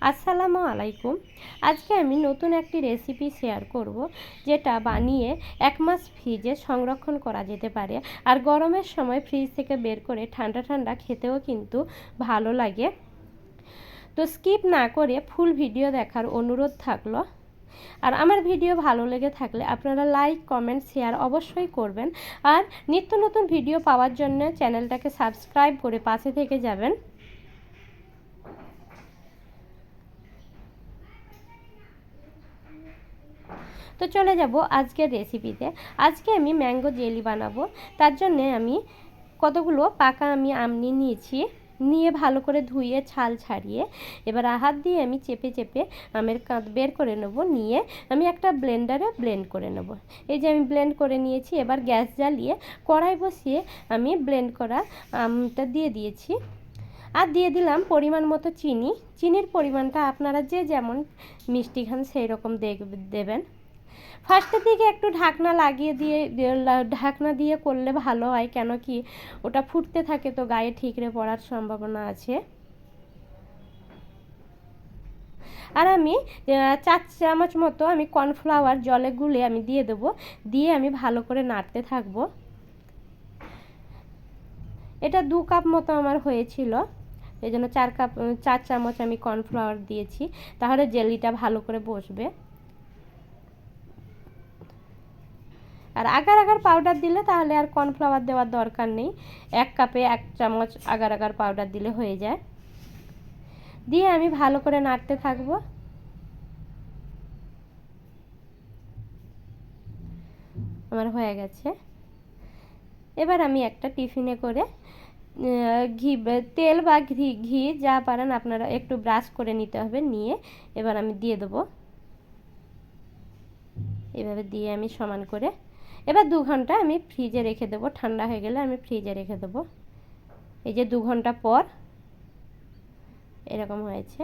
আসসালামু আলাইকুম। আজকে আমি নতুন একটি রেসিপি শেয়ার করব, যেটা বানিয়ে 1 মাস ফ্রিজে সংরক্ষণ করা যেতে পারে। আর গরমের সময় ফ্রিজ থেকে বের করে ঠান্ডা ঠান্ডা খেতেও কিন্তু ভালো লাগে। তো স্কিপ না করে ফুল ভিডিও দেখার অনুরোধ থাকলো। আর আমার ভিডিও ভালো লেগে থাকলে আপনারা লাইক, কমেন্ট, শেয়ার অবশ্যই করবেন। আর নিত্য নতুন ভিডিও পাওয়ার জন্য চ্যানেলটাকে সাবস্ক্রাইব করে পাশে থেকে যাবেন। তো চলে যাব আজকের রেসিপিতে। আজকে আমি ম্যাঙ্গো জেলি বানাবো। তার জন্যে আমি কতগুলো পাকা আম নিয়েছি, নিয়ে ভালো করে ধুয়ে ছাল ছাড়িয়ে এবার হাত দিয়ে আমি চেপে চেপে আমের কাঁধ বের করে নেব। নিয়ে আমি একটা ব্লেন্ডারে ব্লেন্ড করে নেব। এই যে আমি ব্লেন্ড করে নিয়েছি। এবার গ্যাস জ্বালিয়ে কড়াই বসিয়ে আমি ব্লেন্ড করা আমটা দিয়ে দিয়েছি। আর দিয়ে দিলাম পরিমাণ মতো চিনি। চিনির পরিমাণটা আপনারা যে যেমন মিষ্টি খান সেই রকম দেবেন। ফার্স্টের দিকে একটু ঢাকনা লাগিয়ে ঢাকনা দিয়ে করলে ভালো হয়, কেন কি ওটা ফুটতে থাকে তো গায়ে ঠিকরে পড়ার সম্ভাবনা আছে। আর আমি 4 চামচ মতো আমি কর্নফ্লাওয়ার জলে গুলে আমি দিয়ে দেবো। দিয়ে আমি ভালো করে নাড়তে থাকবো। এটা 2 কাপ মতো আমার হয়েছিল, এই জন্য 4 চামচ আমি কর্নফ্লাওয়ার দিয়েছি, তাহলে জেলিটা ভালো করে বসবে। আর আগার আগার পাউডার দিলে তাহলে আর কর্নফ্লাওয়ার দেওয়ার দরকার নেই। 1 কাপে 1 চামচ আগার আগার পাউডার দিলে হয়ে যায়। দিয়ে আমি ভালো করে নাড়তে থাকবো। আমার হয়ে গেছে। এবার আমি একটা টিফিনে করে তেল বা ঘি যা পারেন আপনারা একটু ব্রাশ করে নিতে হবে। নিয়ে এবার আমি দিয়ে দেবো। এভাবে দিয়ে আমি সমান করে এবার 2 ঘন্টা আমি ফ্রিজে রেখে দেবো। ঠান্ডা হয়ে গেলে আমি ফ্রিজে রেখে দেবো। এই যে 2 ঘন্টা পর এরকম হয়েছে।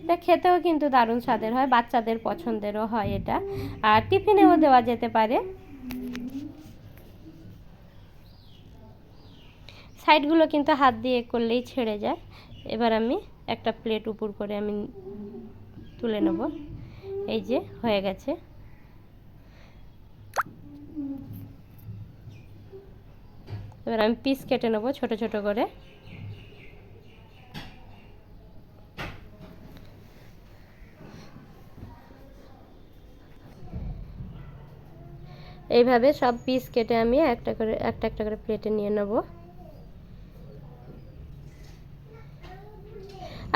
এটা খেতেও কিন্তু দারুণ স্বাদের হয়, বাচ্চাদের পছন্দেরও হয় এটা। আর টিফিনেও দেওয়া যেতে পারে। সাইডগুলো কিন্তু হাত দিয়ে করলেই ছেড়ে যায়। এবার আমি একটা প্লেট উপর করে আমি তুলে নেব। এই যে হয়ে গেছে। এবার আমি পিস কেটে নেব ছোট ছোট করে। এইভাবে সব পিস কেটে আমি একটা করে প্লেটে নিয়ে নেব।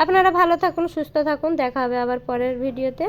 আপনারা ভালো থাকুন, সুস্থ থাকুন। দেখা হবে আবার পরের ভিডিওতে।